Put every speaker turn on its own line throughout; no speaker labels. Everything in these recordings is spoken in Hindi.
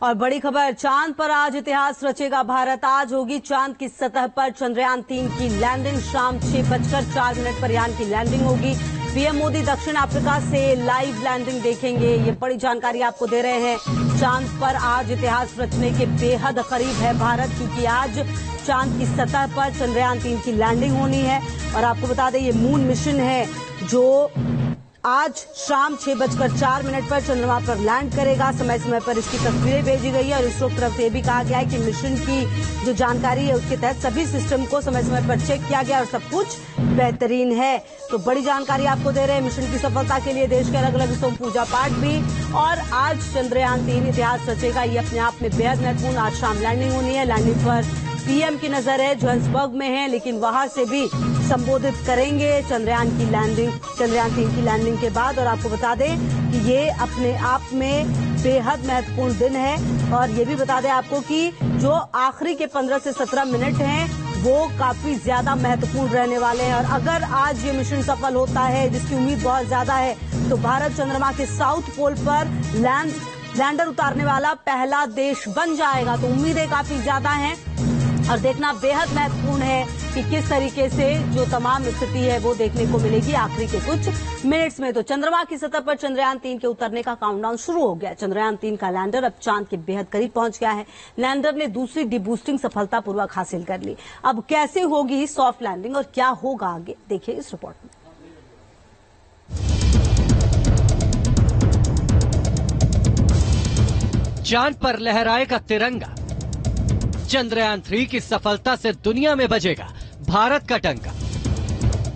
और बड़ी खबर, चांद पर आज इतिहास रचेगा भारत। आज होगी चांद की सतह पर चंद्रयान-3 की लैंडिंग। शाम 6:04 पर यान की लैंडिंग होगी। पीएम मोदी दक्षिण अफ्रीका से लाइव लैंडिंग देखेंगे। ये बड़ी जानकारी आपको दे रहे हैं। चांद पर आज इतिहास रचने के बेहद करीब है भारत, क्योंकि आज चांद की सतह पर चंद्रयान-3 की लैंडिंग होनी है। और आपको बता दें, ये मून मिशन है जो आज शाम 6:04 पर चंद्रमा पर लैंड करेगा। समय समय पर इसकी तस्वीरें भेजी गई है और इसरो की तरफ से भी कहा गया है कि मिशन की जो जानकारी है उसके तहत सभी सिस्टम को समय समय पर चेक किया गया और सब कुछ बेहतरीन है। तो बड़ी जानकारी आपको दे रहे हैं। मिशन की सफलता के लिए देश के अलग अलग हिस्सों में पूजा पाठ भी। और आज चंद्रयान-3 इतिहास रचेगा, ये अपने आप में बेहद महत्वपूर्ण। आज शाम लैंडिंग होनी है। लैंडिंग पर पीएम की नजर है, जोहान्सबर्ग में है, लेकिन वहां से भी संबोधित करेंगे चंद्रयान-3 की लैंडिंग के बाद। और आपको बता दें कि ये अपने आप में बेहद महत्वपूर्ण दिन है। और ये भी बता दें आपको कि जो आखिरी के 15 से 17 मिनट हैं वो काफी ज्यादा महत्वपूर्ण रहने वाले हैं। और अगर आज ये मिशन सफल होता है, जिसकी उम्मीद बहुत ज्यादा है, तो भारत चंद्रमा के साउथ पोल पर लैंडर उतारने वाला पहला देश बन जाएगा। तो उम्मीदें काफी ज्यादा हैं और देखना बेहद महत्वपूर्ण है कि किस तरीके से जो तमाम स्थिति है वो देखने को मिलेगी आखिरी के कुछ मिनट्स में। तो चंद्रमा की सतह पर चंद्रयान-3 के उतरने का काउंटडाउन शुरू हो गया। चंद्रयान-3 का लैंडर अब चांद के बेहद करीब पहुंच गया है। लैंडर ने दूसरी डिबूस्टिंग सफलतापूर्वक हासिल कर ली। अब कैसे होगी सॉफ्ट लैंडिंग और क्या होगा आगे, देखिए इस रिपोर्ट में।
चांद पर लहराएगा तिरंगा। चंद्रयान-3 की सफलता से दुनिया में बजेगा भारत का डंका।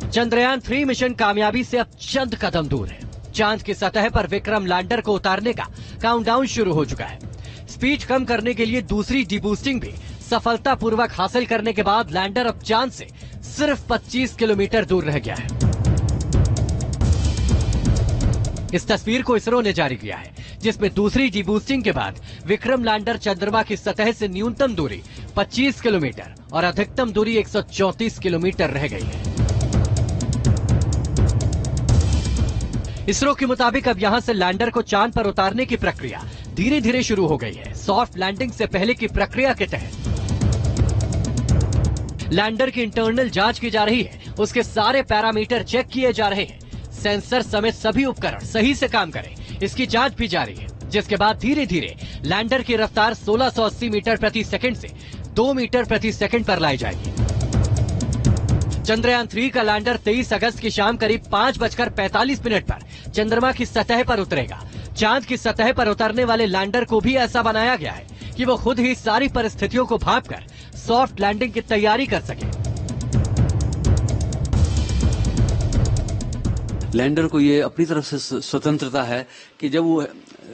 चंद्रयान-3 मिशन कामयाबी से अब चंद कदम दूर है। चांद की सतह पर विक्रम लैंडर को उतारने का काउंटडाउन शुरू हो चुका है। स्पीड कम करने के लिए दूसरी डिबूस्टिंग भी सफलतापूर्वक हासिल करने के बाद लैंडर अब चांद से सिर्फ 25 किलोमीटर दूर रह गया है। इस तस्वीर को इसरो ने जारी किया है, जिसमें दूसरी डिबूस्टिंग के बाद विक्रम लैंडर चंद्रमा की सतह से न्यूनतम दूरी 25 किलोमीटर और अधिकतम दूरी 134 किलोमीटर रह गई है। इसरो के मुताबिक अब यहां से लैंडर को चांद पर उतारने की प्रक्रिया धीरे धीरे शुरू हो गई है। सॉफ्ट लैंडिंग से पहले की प्रक्रिया के तहत लैंडर की इंटरनल जांच की जा रही है। उसके सारे पैरामीटर चेक किए जा रहे हैं। सेंसर समेत सभी उपकरण सही से काम करें, इसकी जांच भी जारी है। जिसके बाद धीरे धीरे लैंडर की रफ्तार 1680 मीटर प्रति सेकंड से 2 मीटर प्रति सेकंड पर लाई जाएगी। चंद्रयान-3 का लैंडर 23 अगस्त की शाम करीब 5:45 पर चंद्रमा की सतह पर उतरेगा। चांद की सतह पर उतरने वाले लैंडर को भी ऐसा बनाया गया है कि वो खुद ही सारी परिस्थितियों को भांपकर सॉफ्ट लैंडिंग की तैयारी कर सके।
लैंडर को ये अपनी तरफ से स्वतंत्रता है कि जब वो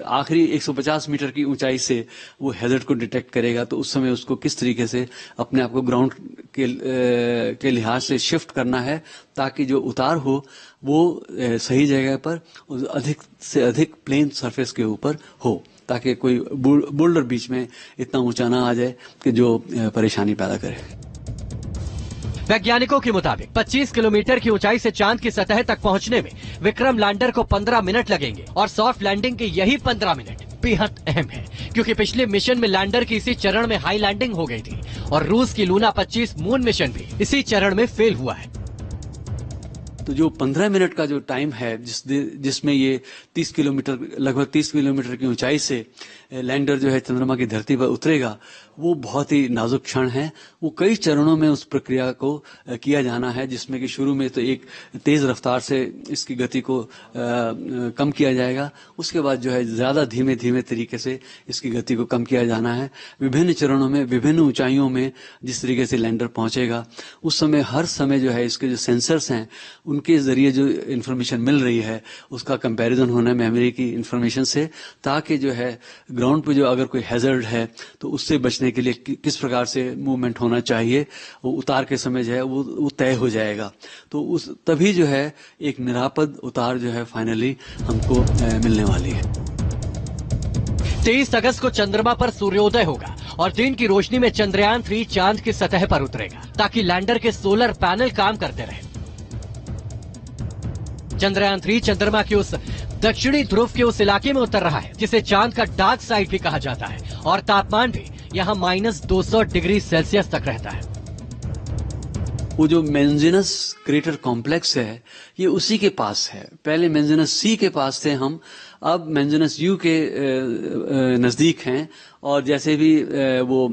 आखिरी 150 मीटर की ऊंचाई से वो हैजर्ड को डिटेक्ट करेगा, तो उस समय उसको किस तरीके से अपने आप को ग्राउंड के लिहाज से शिफ्ट करना है, ताकि जो उतार हो वो सही जगह पर अधिक से अधिक प्लेन सरफेस के ऊपर हो, ताकि कोई बोल्डर बीच में इतना ऊंचा ना आ जाए कि जो परेशानी पैदा करे।
वैज्ञानिकों के मुताबिक 25 किलोमीटर की ऊंचाई से चांद की सतह तक पहुंचने में विक्रम लैंडर को 15 मिनट लगेंगे। और सॉफ्ट लैंडिंग के यही 15 मिनट बेहद अहम है, क्योंकि पिछले मिशन में लैंडर की इसी चरण में हाई लैंडिंग हो गई थी और रूस की लूना 25 मून मिशन भी इसी चरण में फेल हुआ है।
तो जो 15 मिनट का जो टाइम है, जिसमें ये 30 किलोमीटर लगभग 30 किलोमीटर की ऊंचाई से लैंडर जो है चंद्रमा की धरती पर उतरेगा, वो बहुत ही नाजुक क्षण है। वो कई चरणों में उस प्रक्रिया को किया जाना है, जिसमें कि शुरू में तो एक तेज रफ्तार से इसकी गति को कम किया जाएगा। उसके बाद जो है ज्यादा धीमे धीमे तरीके से इसकी गति को कम किया जाना है। विभिन्न चरणों में विभिन्न ऊंचाइयों में जिस तरीके से लैंडर पहुंचेगा, उस समय हर समय जो है इसके जो सेंसर्स हैं उनके जरिए जो इन्फॉर्मेशन मिल रही है उसका कंपैरिजन होना मेमोरी की इन्फॉर्मेशन से, ताकि जो है ग्राउंड पे जो अगर कोई हैजर्ड है तो उससे बचने के लिए किस प्रकार से मूवमेंट होना चाहिए, वो उतार के समय जो है वो तय हो जाएगा। तो उस तभी जो है एक निरापद उतार जो है फाइनली हमको मिलने वाली है।
23 अगस्त को चंद्रमा पर सूर्योदय होगा और दिन की रोशनी में चंद्रयान-3 चांद की सतह पर उतरेगा, ताकि लैंडर के सोलर पैनल काम करते रहे। चंद्रयान-3 चंद्रमा की उस दक्षिणी ध्रुव के उस इलाके में उतर रहा है जिसे चांद का डार्क साइड भी कहा जाता है और तापमान भी यहाँ -200 डिग्री सेल्सियस तक रहता है।
वो जो मेंजिनस क्रेटर कॉम्प्लेक्स है ये उसी के पास है। पहले मेंजिनस सी के पास थे हम, अब मेंजिनस यू के नजदीक हैं। और जैसे भी वो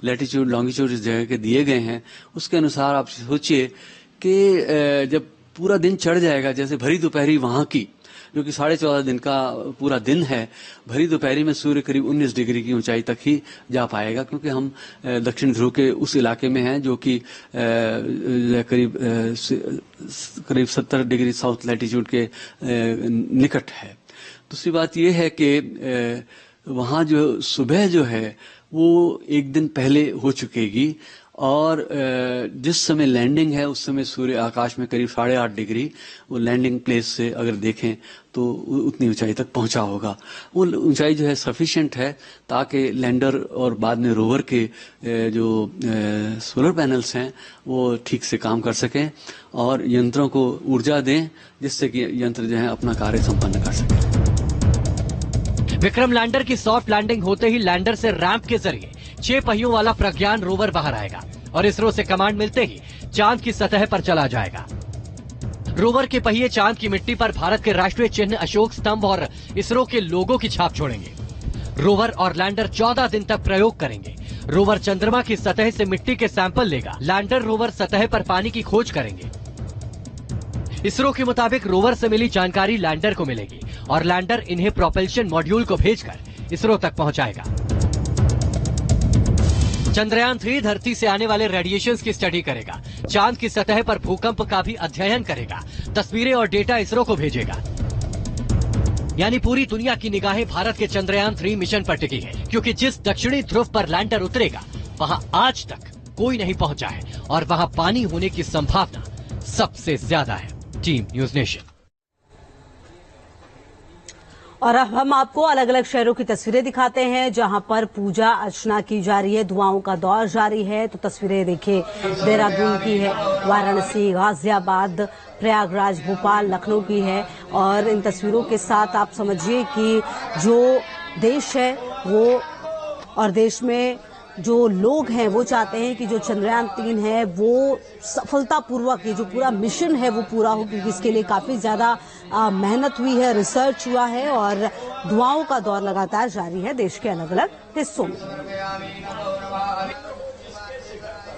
लैटिट्यूड लॉन्गिट्यूड इस जगह के दिए गए हैं उसके अनुसार आप सोचिए कि जब पूरा दिन चढ़ जाएगा, जैसे भरी दोपहरी वहां की जो कि 14.5 दिन का पूरा दिन है, भरी दोपहरी में सूर्य करीब 19 डिग्री की ऊंचाई तक ही जा पाएगा, क्योंकि हम दक्षिण ध्रुव के उस इलाके में हैं जो कि करीब 70 डिग्री साउथ लैटिट्यूड के निकट है। दूसरी बात यह है कि वहां जो सुबह जो है वो एक दिन पहले हो चुकेगी और जिस समय लैंडिंग है उस समय सूर्य आकाश में करीब 8.5 डिग्री वो लैंडिंग प्लेस से अगर देखें तो उतनी ऊंचाई तक पहुंचा होगा। वो ऊंचाई जो है सफिशिएंट है ताकि लैंडर और बाद में रोवर के जो सोलर पैनल्स हैं वो ठीक से काम कर सकें और यंत्रों को ऊर्जा दें जिससे कि यंत्र जो है अपना कार्य संपन्न कर सकें।
विक्रम लैंडर की सॉफ्ट लैंडिंग होते ही लैंडर से रैंप के जरिए 6 पहियों वाला प्रज्ञान रोवर बाहर आएगा और इसरो से कमांड मिलते ही चांद की सतह पर चला जाएगा। रोवर के पहिए चांद की मिट्टी पर भारत के राष्ट्रीय चिन्ह अशोक स्तंभ और इसरो के लोगो की छाप छोड़ेंगे। रोवर और लैंडर 14 दिन तक प्रयोग करेंगे। रोवर चंद्रमा की सतह से मिट्टी के सैंपल लेगा। लैंडर रोवर सतह पर पानी की खोज करेंगे। इसरो के मुताबिक रोवर से मिली जानकारी लैंडर को मिलेगी और लैंडर इन्हें प्रोपल्शन मॉड्यूल को भेजकर इसरो तक पहुंचाएगा। चंद्रयान 3 धरती से आने वाले रेडिएशंस की स्टडी करेगा। चांद की सतह पर भूकंप का भी अध्ययन करेगा। तस्वीरें और डेटा इसरो को भेजेगा। यानी पूरी दुनिया की निगाहें भारत के चंद्रयान 3 मिशन पर टिकी है, क्योंकि जिस दक्षिणी ध्रुव पर लैंडर उतरेगा वहां आज तक कोई नहीं पहुंचा है और वहां पानी होने की संभावना सबसे ज्यादा है। Team news nation.
और अब हम आपको अलग अलग शहरों की तस्वीरें दिखाते हैं जहां पर पूजा अर्चना की जा रही है, दुआओं का दौर जारी है। तो तस्वीरें देखिए देहरादून की है, वाराणसी, गाजियाबाद, प्रयागराज, भोपाल, लखनऊ की है। और इन तस्वीरों के साथ आप समझिए कि जो देश है वो और देश में जो लोग हैं वो चाहते हैं कि जो चंद्रयान 3 है वो सफलतापूर्वक ये जो पूरा मिशन है वो पूरा हो, क्योंकि इसके लिए काफी ज्यादा मेहनत हुई है, रिसर्च हुआ है और दुआओं का दौर लगातार जारी है देश के अलग अलग हिस्सों में।